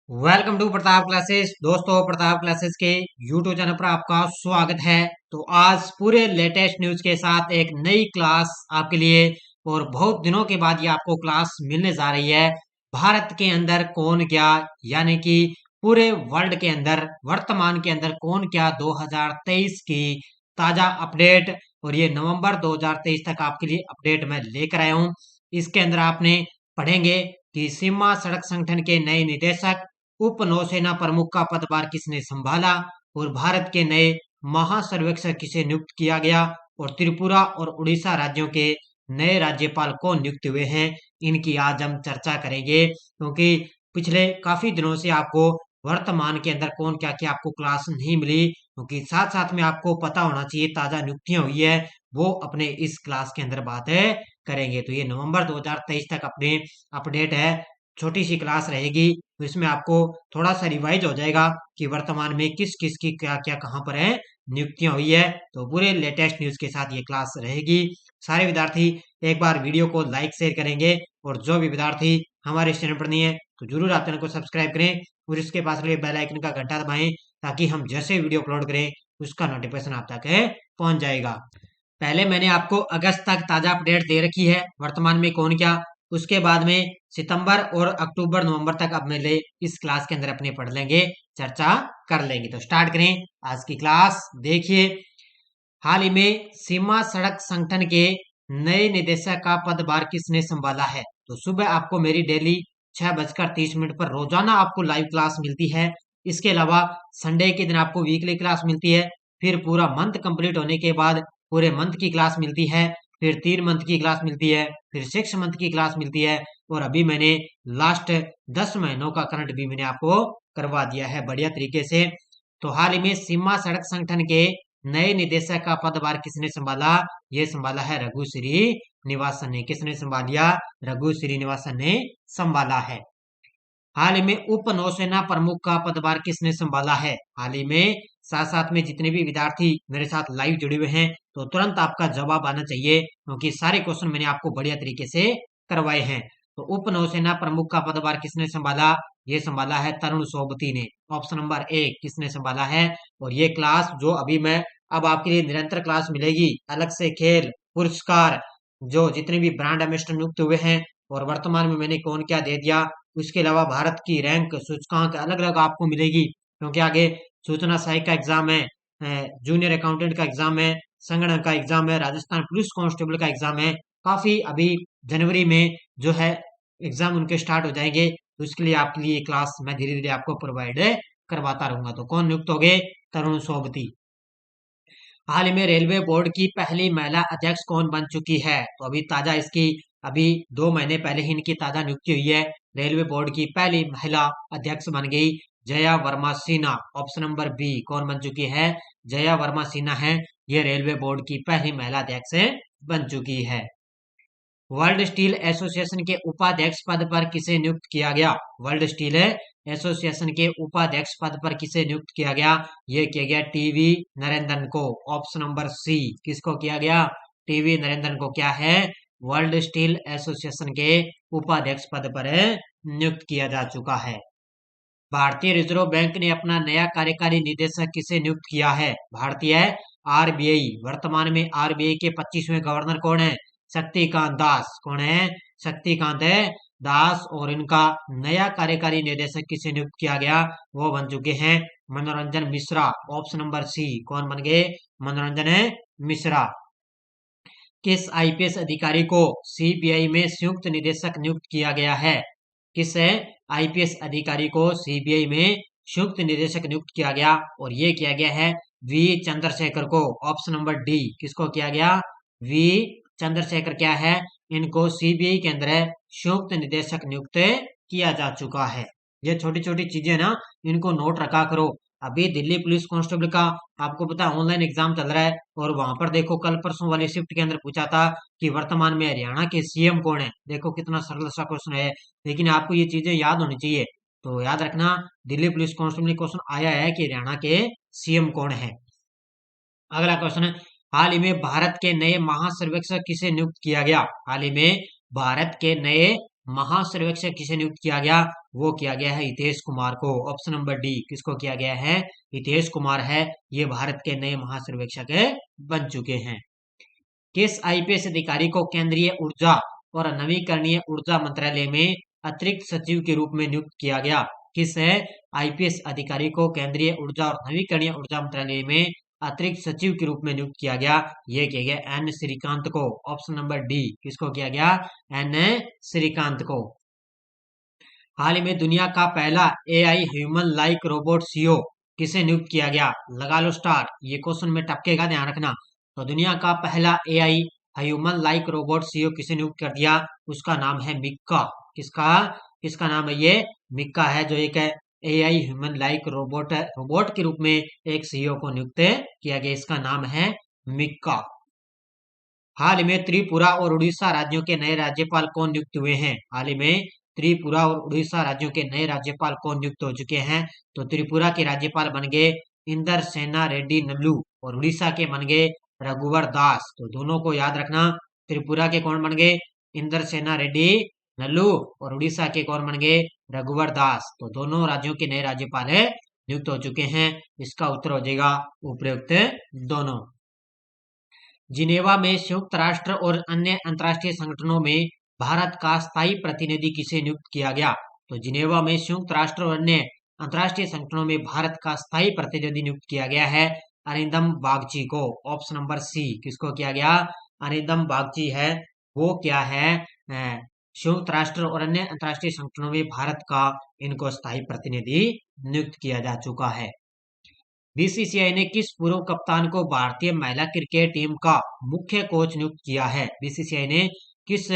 Welcome to Pratap classes. दोस्तों, Pratap classes के YouTube channel पर आपका स्वागत है। तो आज पूरे लेटेस्ट न्यूज के साथ एक नई क्लास आपके लिए, और बहुत दिनों के बाद ये आपको क्लास मिलने जा रही है। भारत के अंदर कौन क्या, यानी कि पूरे वर्ल्ड के अंदर वर्तमान के अंदर कौन क्या 2023 की ताजा अपडेट, और ये नवंबर 2023 तक आपके लिए अपडेट मैं लेकर आया हूँ। इसके अंदर आपने पढ़ेंगे कि सीमा सड़क संगठन के नए निदेशक, उप नौसेना प्रमुख का पदभार किसने संभाला, और भारत के नए महासर्वेक्षक किसे नियुक्त किया गया, और त्रिपुरा और उड़ीसा राज्यों के नए राज्यपाल कौन नियुक्त हुए हैं, इनकी आज हम चर्चा करेंगे। क्योंकि पिछले काफी दिनों से आपको वर्तमान के अंदर कौन क्या क्या आपको क्लास नहीं मिली, क्योंकि साथ साथ में आपको पता होना चाहिए ताजा नियुक्तियां हुई है, वो अपने इस क्लास के अंदर बातें करेंगे। तो ये नवंबर 2023 तक अपने अपडेट है, छोटी सी क्लास रहेगी। तो इसमें आपको थोड़ा सा रिवाइज हो जाएगा कि वर्तमान में किस किस की क्या क्या कहाँ पर है नियुक्तियां हुई है। तो पूरे लेटेस्ट न्यूज के साथ ये क्लास रहेगी। सारे विद्यार्थी एक बार वीडियो को लाइक शेयर करेंगे, और जो भी विद्यार्थी हमारे इस चैनल पर नहीं है तो जरूर आप चैनल को सब्सक्राइब करें, और इसके पास वाले बेल आइकन का घंटा दबाएं, ताकि हम जैसे वीडियो अपलोड करें उसका नोटिफिकेशन आप तक पहुंच जाएगा। पहले मैंने आपको अगस्त तक ताजा अपडेट दे रखी है वर्तमान में कौन क्या। उसके बाद में सितंबर और अक्टूबर नवंबर तक अब मेरे इस क्लास के अंदर अपने पढ़ लेंगे, चर्चा कर लेंगे। तो स्टार्ट करें आज की क्लास। देखिए, हाल ही में सीमा सड़क संगठन के नए निदेशक का पदभार किसने संभाला है। तो सुबह आपको मेरी डेली 6:30 पर रोजाना आपको लाइव क्लास मिलती है। इसके अलावा संडे के दिन आपको वीकली क्लास मिलती है। फिर पूरा मंथ कंप्लीट होने के बाद पूरे मंथ की क्लास मिलती है। फिर 3 मंथ की क्लास मिलती है। फिर 6 मंथ की क्लास मिलती है। और अभी मैंने लास्ट 10 महीनों का करंट भी मैंने आपको करवा दिया है बढ़िया तरीके से। तो हाल ही में सीमा सड़क संगठन के नए निदेशक का पदभार किसने संभाला। ये संभाला है रघु श्रीनिवासन ने। किसने संभाल लिया? रघु श्रीनिवासन ने संभाला है। हाल ही में उप नौसेना प्रमुख का पदभार किसने संभाला है। हाल ही में साथ साथ में जितने भी विद्यार्थी मेरे साथ लाइव जुड़े हुए हैं, तो तुरंत आपका जवाब आना चाहिए, क्योंकि सारे क्वेश्चन मैंने आपको बढ़िया तरीके से करवाए हैं। तो उप नौसेना प्रमुख का पदभार किसने संभाला? ये संभाला है तरुण सोबती ने। ऑप्शन नंबर 1 किसने संभाला है। और ये क्लास जो अभी मैं अब आपके लिए निरंतर क्लास मिलेगी, अलग से खेल पुरस्कार, जो जितने भी ब्रांड एम्बेसडर नियुक्त हुए हैं, और वर्तमान में मैंने कौन क्या दे दिया, उसके अलावा भारत की रैंक सूचकांक अलग अलग आपको मिलेगी, क्योंकि आगे सूचना सहायक का एग्जाम है, जूनियर अकाउंटेंट का एग्जाम है, संगणक का एग्जाम है, राजस्थान पुलिस कांस्टेबल का एग्जाम है। काफी अभी जनवरी में जो है एग्जाम उनके स्टार्ट हो जाएंगे। तो उसके लिए आपके लिए क्लास मैं धीरे धीरे आपको प्रोवाइड करवाता रहूंगा। तो कौन नियुक्त हो गए? तरुण सोबती। हाल ही में रेलवे बोर्ड की पहली महिला अध्यक्ष कौन बन चुकी है। तो अभी ताजा इसकी अभी 2 महीने पहले ही इनकी ताजा नियुक्ति हुई है। रेलवे बोर्ड की पहली महिला अध्यक्ष बन गई Jaya Verma Sinha. Option number B कौन बन चुकी है? जया वर्मा सिन्हा है, ये रेलवे बोर्ड की पहली महिला अध्यक्ष बन चुकी है। वर्ल्ड स्टील एसोसिएशन के उपाध्यक्ष पद पर किसे नियुक्त किया गया। वर्ल्ड स्टील एसोसिएशन के उपाध्यक्ष पद पर किसे नियुक्त किया गया? ये किया गया टीवी नरेंद्रन को। ऑप्शन नंबर सी किसको किया गया? टीवी नरेंद्रन को क्या है? वर्ल्ड स्टील एसोसिएशन के उपाध्यक्ष पद पर नियुक्त किया जा चुका है। भारतीय रिजर्व बैंक ने अपना नया कार्यकारी निदेशक किसे नियुक्त किया है। भारतीय आरबीआई, वर्तमान में आरबीआई के 25वें गवर्नर कौन है? शक्तिकांत दास। कौन है? शक्तिकांत दास। और इनका नया कार्यकारी निदेशक किसे नियुक्त किया गया? वो बन चुके हैं मनोरंजन मिश्रा। ऑप्शन नंबर सी कौन बन गए? मनोरंजन मिश्रा। किस आईपीएस अधिकारी को सीबीआई में संयुक्त निदेशक नियुक्त किया गया है? किस आईपीएस अधिकारी को सीबीआई में संयुक्त निदेशक नियुक्त किया गया? और ये किया गया है वी चंद्रशेखर को। ऑप्शन नंबर डी किसको किया गया? वी चंद्रशेखर क्या है? इनको सीबीआई के अंदर संयुक्त निदेशक नियुक्त किया जा चुका है। ये छोटी छोटी चीजें ना, इनको नोट रखा करो। अभी दिल्ली पुलिस कांस्टेबल का आपको पता है ऑनलाइन एग्जाम चल रहा है, और वहां पर देखो कल परसों वाली शिफ्ट के अंदर पूछा था कि वर्तमान में हरियाणा के सीएम कौन है। देखो कितना सरल सा क्वेश्चन है, लेकिन आपको ये चीजें याद होनी चाहिए। तो याद रखना, दिल्ली पुलिस कांस्टेबल में क्वेश्चन आया है कि हरियाणा के सीएम कौन है। अगला क्वेश्चन है, हाल ही में भारत के नए महासर्वेक्षक किसे नियुक्त किया गया। हाल ही में भारत के नए महासर्वेक्षक किसे नियुक्त किया गया? वो किया गया है हितेश कुमार को। ऑप्शन नंबर डी, किसको किया गया है? हितेश कुमार है, ये भारत के नए महासर्वेक्षक बन चुके हैं। किस आईपीएस अधिकारी को केंद्रीय ऊर्जा और नवीकरणीय ऊर्जा मंत्रालय में अतिरिक्त सचिव के रूप में नियुक्त किया गया? किस आईपीएस अधिकारी को केंद्रीय ऊर्जा और नवीकरणीय ऊर्जा मंत्रालय में अतिरिक्त सचिव के रूप में नियुक्त किया गया? ये किया गया एन श्रीकांत को। ऑप्शन नंबर डी, किसको किया गया? एन श्रीकांत को। हाल ही में दुनिया का पहला AI human like robot CO किसे नियुक्त किया गया? लगा लो स्टार, ये क्वेश्चन में टपकेगा, ध्यान रखना। तो दुनिया का पहला AI human like robot CO किसे नियुक्त कर दिया? उसका नाम है मिक्का। किसका किसका नाम है? ये मिक्का है, जो एक एआई ह्यूमन लाइक रोबोट के रूप में एक सीईओ को नियुक्त किया गया। इसका नाम है मिक्का। हाल ही में त्रिपुरा और उड़ीसा राज्यों के नए राज्यपाल कौन नियुक्त हुए हैं? हाल ही में त्रिपुरा और उड़ीसा राज्यों के नए राज्यपाल कौन नियुक्त हो चुके हैं? तो त्रिपुरा के राज्यपाल बन गए इंदर सेना रेड्डी नल्लू और उड़ीसा के बन गए रघुवर दास। तो दोनों को याद रखना। त्रिपुरा के कौन बन गए? इंदर सेना रेड्डी नल्लू और उड़ीसा के कौन बन गए? रघुवर दास। तो दोनों राज्यों के नए राज्यपाल नियुक्त हो चुके हैं। इसका उत्तर हो जाएगा उपयुक्त दोनों। जिनेवा में संयुक्त राष्ट्र और अन्य अंतर्राष्ट्रीय संगठनों में भारत का स्थायी प्रतिनिधि किसे नियुक्त किया गया? तो जिनेवा में संयुक्त राष्ट्र और अन्य अंतर्राष्ट्रीय संगठनों में भारत का स्थायी प्रतिनिधि नियुक्त किया गया है अरिंदम बागची को। ऑप्शन नंबर सी, किसको किया गया? अरिंदम बागची है, वो क्या है? संयुक्त राष्ट्र और अन्य अंतर्राष्ट्रीय संगठनों में भारत का इनको स्थायी प्रतिनिधि नियुक्त किया जा चुका है। बीसीसीआई ने किस पूर्व कप्तान को भारतीय महिला क्रिकेट टीम का मुख्य कोच नियुक्त किया है? बीसीसीआई ने किस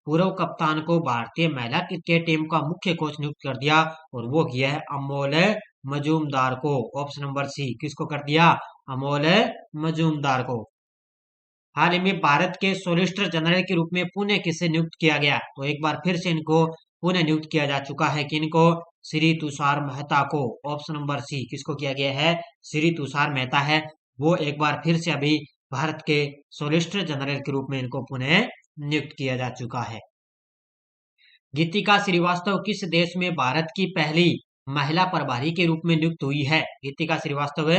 पूर्व कप्तान को भारतीय महिला क्रिकेट टीम का मुख्य कोच नियुक्त कर दिया? और वो किया है अमोल मजूमदार को। ऑप्शन नंबर सी, किसको कर दिया? अमोल मजूमदार को। हाल ही में भारत के सॉलिसिटर जनरल के रूप में पुनः किसे नियुक्त किया गया? तो एक बार फिर से इनको पुनः नियुक्त किया जा चुका है। किनको? श्री तुषार मेहता को। ऑप्शन नंबर सी, किसको किया गया है? श्री तुषार मेहता है, वो एक बार फिर से अभी भारत के सॉलिसिटर जनरल के रूप में इनको पुनः नियुक्त किया जा चुका है। गीतिका श्रीवास्तव किस देश में भारत की पहली महिला प्रभारी के रूप में नियुक्त हुई है? गीतिका श्रीवास्तव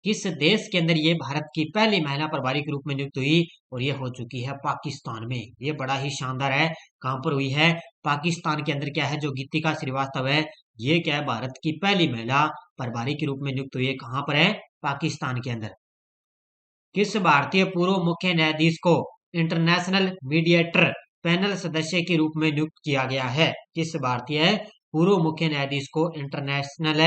किस देश के अंदर ये भारत की पहली महिला प्रभारी के रूप में नियुक्त हुई? और ये हो चुकी है पाकिस्तान में। ये बड़ा ही शानदार है। कहां पर हुई है? पाकिस्तान के अंदर क्या है, जो गीतिका श्रीवास्तव है, ये क्या है, भारत की पहली महिला प्रभारी के रूप में नियुक्त हुई है। कहां पर है? पाकिस्तान के अंदर। किस भारतीय पूर्व मुख्य न्यायाधीश को इंटरनेशनल मीडिएटर पैनल सदस्य के रूप में नियुक्त किया गया है? किस भारतीय पूर्व मुख्य न्यायाधीश को इंटरनेशनल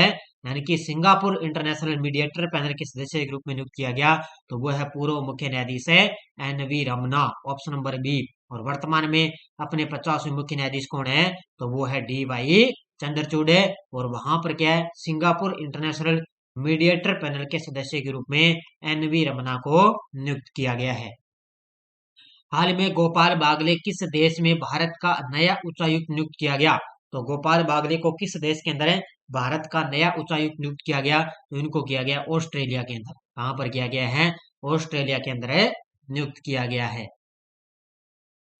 यानी कि सिंगापुर इंटरनेशनल मीडिएटर पैनल के सदस्य के रूप में नियुक्त किया गया? तो वो है पूर्व मुख्य न्यायाधीश है N V. Ramana. Option number B. और वर्तमान में अपने 50वें मुख्य न्यायाधीश कौन है? तो वो है डी.वाई. चंद्रचूड़। और वहां पर क्या है? सिंगापुर इंटरनेशनल मीडिएटर पैनल के सदस्य के रूप में एन.वी. रमना को नियुक्त किया गया है। हाल में गोपाल बागले किस देश में भारत का नया उच्चायुक्त नियुक्त किया गया? तो गोपाल बागले को किस देश के अंदर है भारत का नया उच्चायुक्त नियुक्त किया गया? तो इनको किया गया ऑस्ट्रेलिया के अंदर। कहां पर किया गया है? ऑस्ट्रेलिया के अंदर नियुक्त किया गया है।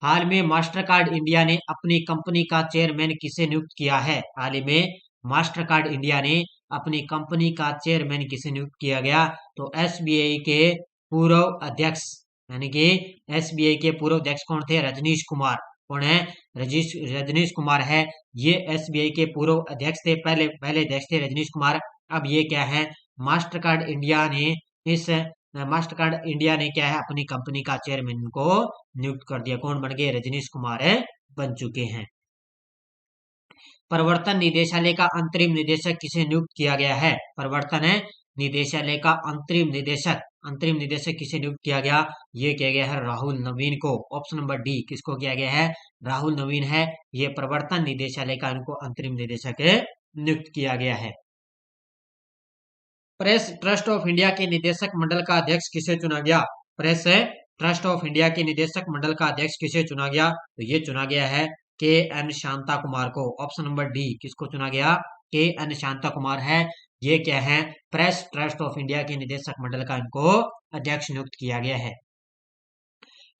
हाल में मास्टर कार्ड इंडिया ने अपनी कंपनी का चेयरमैन किसे नियुक्त किया है? हाल ही में मास्टर कार्ड इंडिया ने अपनी कंपनी का चेयरमैन किसे नियुक्त किया गया? तो एसबीआई के पूर्व अध्यक्ष यानी कि एसबीआई के पूर्व अध्यक्ष कौन थे? रजनीश कुमार। कौन है? रजनीश कुमार है, ये एसबीआई के पूर्व अध्यक्ष थे। पहले अध्यक्ष थे रजनीश कुमार। अब ये क्या है? मास्टर कार्ड इंडिया ने मास्टर कार्ड इंडिया ने क्या है, अपनी कंपनी का चेयरमैन को नियुक्त कर दिया। कौन बन गए? रजनीश कुमार बन चुके हैं। प्रवर्तन निदेशालय का अंतरिम निदेशक किसे नियुक्त किया गया है? प्रवर्तन निदेशालय का अंतरिम निदेशक किसे नियुक्त किया गया? ये किया गया है राहुल नवीन को। ऑप्शन नंबर डी, किसको किया गया है? राहुल नवीन है, ये प्रवर्तन निदेशालय का इनको अंतरिम निदेशक नियुक्त किया गया है। प्रेस ट्रस्ट ऑफ इंडिया के निदेशक मंडल का अध्यक्ष किसे चुना गया? प्रेस ट्रस्ट ऑफ इंडिया के निदेशक मंडल का अध्यक्ष किसे चुना गया? तो ये चुना गया है के एन शांता कुमार को। ऑप्शन नंबर डी, किसको चुना गया? के एन शांता कुमार है, ये क्या है? प्रेस ट्रस्ट ऑफ इंडिया के निदेशक मंडल का इनको अध्यक्ष नियुक्त किया गया है।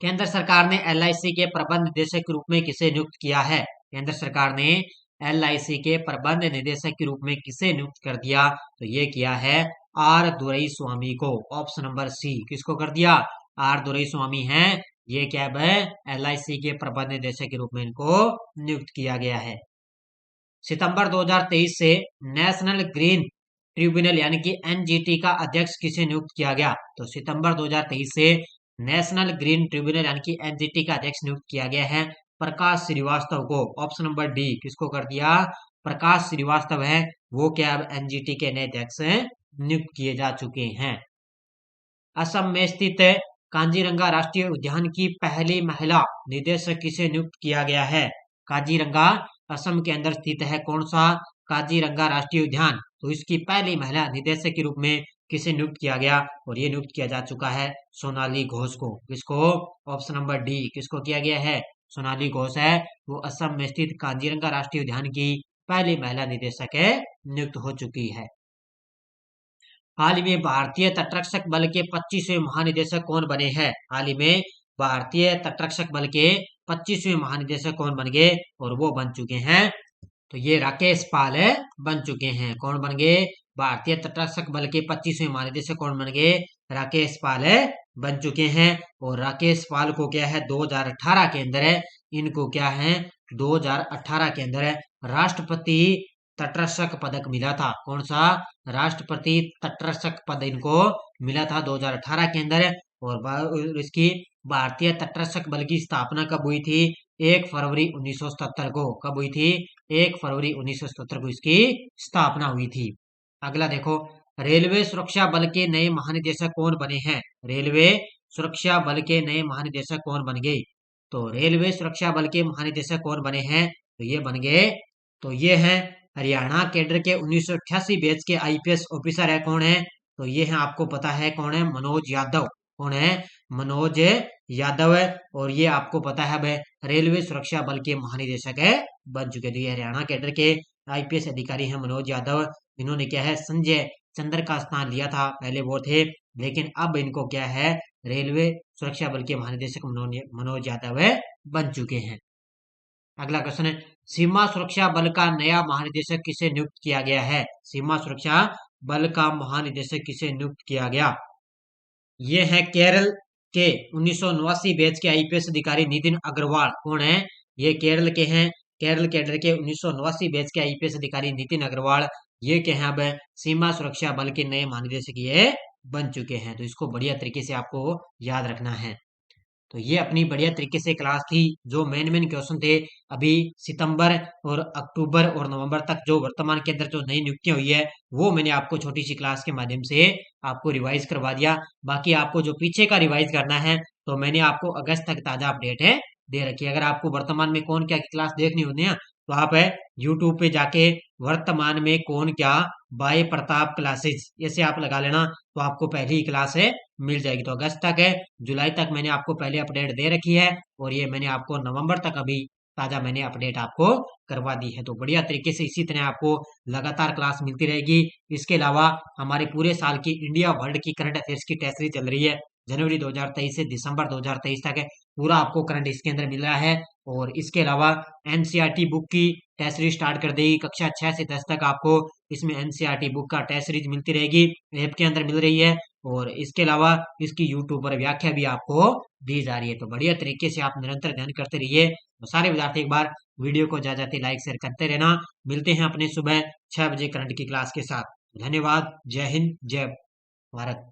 केंद्र सरकार ने एलआईसी के प्रबंध निदेशक के रूप में किसे नियुक्त किया है? केंद्र सरकार ने LIC के प्रबंध निदेशक के रूप में किसे नियुक्त कर दिया? तो ये किया है आर दुरईस्वामी को। ऑप्शन नंबर सी, किसको कर दिया? आर दुरईस्वामी हैं, ये क्या है? LIC के प्रबंध निदेशक के रूप में इनको नियुक्त किया गया है। सितंबर 2023 से नेशनल ग्रीन ट्रिब्यूनल यानी कि NGT का अध्यक्ष किसे नियुक्त किया गया? तो सितंबर 2023 से नेशनल ग्रीन ट्रिब्यूनल यानी कि NGT का अध्यक्ष नियुक्त किया गया है प्रकाश श्रीवास्तव को। ऑप्शन नंबर डी, किसको कर दिया? प्रकाश श्रीवास्तव है, वो क्या अब NGT के नए अध्यक्ष नियुक्त किए जा चुके हैं। असम में स्थित काजीरंगा राष्ट्रीय उद्यान की पहली महिला निदेशक किसे नियुक्त किया गया है? काजीरंगा असम के अंदर स्थित है, कौन सा? काजीरंगा राष्ट्रीय उद्यान। तो इसकी पहली महिला निदेशक के रूप में किसे नियुक्त किया गया? और ये नियुक्त किया जा चुका है सोनाली घोष को। किसको? ऑप्शन नंबर डी, किसको किया गया है? सोनाली घोष है, वो असम में स्थित काजीरंगा राष्ट्रीय उद्यान की पहली महिला निदेशक नियुक्त हो चुकी है। हाल ही में भारतीय तटरक्षक बल के 25वें महानिदेशक कौन बने हैं? हाल ही में भारतीय तटरक्षक बल के 25वें महानिदेशक कौन बन गए? और वो बन चुके हैं, तो ये राकेश पाल बन चुके हैं। कौन बन गए? भारतीय तटरक्षक बल के 25वें महानिदेशक कौन बन गए? राकेश पाल बन चुके हैं। और राकेश पाल को क्या है? 2018 के अंदर इनको क्या है? 2018 के अंदर राष्ट्रपति तटरक्षक पदक मिला था। कौन सा? राष्ट्रपति तटरक्षक पद इनको मिला था 2018 के अंदर। और इसकी भारतीय तटरक्षक बल की स्थापना कब हुई थी? 1 फरवरी 1977 को। कब हुई थी? 1 फरवरी 1977 को इसकी स्थापना हुई थी। अगला देखो, रेलवे सुरक्षा बल के नए महानिदेशक कौन बने हैं? रेलवे सुरक्षा बल के नए महानिदेशक कौन बन गए? तो रेलवे सुरक्षा बल के महानिदेशक कौन बने हैं? तो ये बन गए, तो ये हैं हरियाणा कैडर के 1988 बैच के IPS ऑफिसर है। कौन है? तो ये है, आपको पता है कौन है? मनोज यादव। कौन है? मनोज यादव है। और ये आपको पता है भाई रेलवे सुरक्षा बल के महानिदेशक है बन चुके। तो ये हरियाणा कैडर के IPS अधिकारी हैं मनोज यादव। इन्होंने क्या है? संजय चंद्र का स्थान लिया था, पहले वो थे, लेकिन अब इनको क्या है? रेलवे सुरक्षा बल के महानिदेशक मनोज यादव बन चुके हैं। अगला क्वेश्चन है, सीमा सुरक्षा बल का नया महानिदेशक किसे नियुक्त किया गया है? सीमा सुरक्षा बल का महानिदेशक किसे नियुक्त किया गया? ये है केरल के 1989 बैच के IPS अधिकारी नितिन अग्रवाल। कौन है? ये केरल के हैं, केरल कैडर के 1989 बैच के IPS अधिकारी नितिन अग्रवाल। ये क्या है? अब सीमा सुरक्षा बल के नए महानिदेशक ये बन चुके हैं। तो इसको बढ़िया तरीके से आपको याद रखना है। तो ये अपनी बढ़िया तरीके से क्लास थी। जो मेन क्वेश्चन थे अभी सितंबर और अक्टूबर और नवंबर तक जो वर्तमान के अंदर जो नई नियुक्तियां हुई है, वो मैंने आपको छोटी सी क्लास के माध्यम से आपको रिवाइज करवा दिया। बाकी आपको जो पीछे का रिवाइज करना है, तो मैंने आपको अगस्त तक ताजा अपडेट है दे रखी है। अगर आपको वर्तमान में कौन क्या की क्लास देखनी होती है, तो आप यूट्यूब पे जाके वर्तमान में कौन क्या बाय प्रताप क्लासेस ऐसे आप लगा लेना, तो आपको पहली क्लास मिल जाएगी। तो अगस्त तक है, जुलाई तक मैंने आपको पहले अपडेट दे रखी है, और ये मैंने आपको नवंबर तक अभी ताजा मैंने अपडेट आपको करवा दी है। तो बढ़िया तरीके से इसी तरह आपको लगातार क्लास मिलती रहेगी। इसके अलावा हमारे पूरे साल की इंडिया वर्ल्ड की करंट अफेयर्स की टेस्ट सीरीज चल रही है। जनवरी 2023 से दिसंबर 2023 तक है, पूरा आपको करंट इसके अंदर मिल रहा है। और इसके अलावा NCERT बुक की टेस्ट सीरीज स्टार्ट कर देगी। कक्षा 6 से 10 तक आपको इसमें NCERT बुक का टेस्ट सीरीज मिलती रहेगी, ऐप के अंदर मिल रही है। और इसके अलावा इसकी यूट्यूब पर व्याख्या भी आपको दी जा रही है। तो बढ़िया तरीके से आप निरंतर ध्यान करते रहिए। तो सारे विद्यार्थी एक बार वीडियो को ज्यादा लाइक शेयर करते रहना। मिलते हैं अपने सुबह 6 बजे करंट की क्लास के साथ। धन्यवाद। जय हिंद, जय भारत।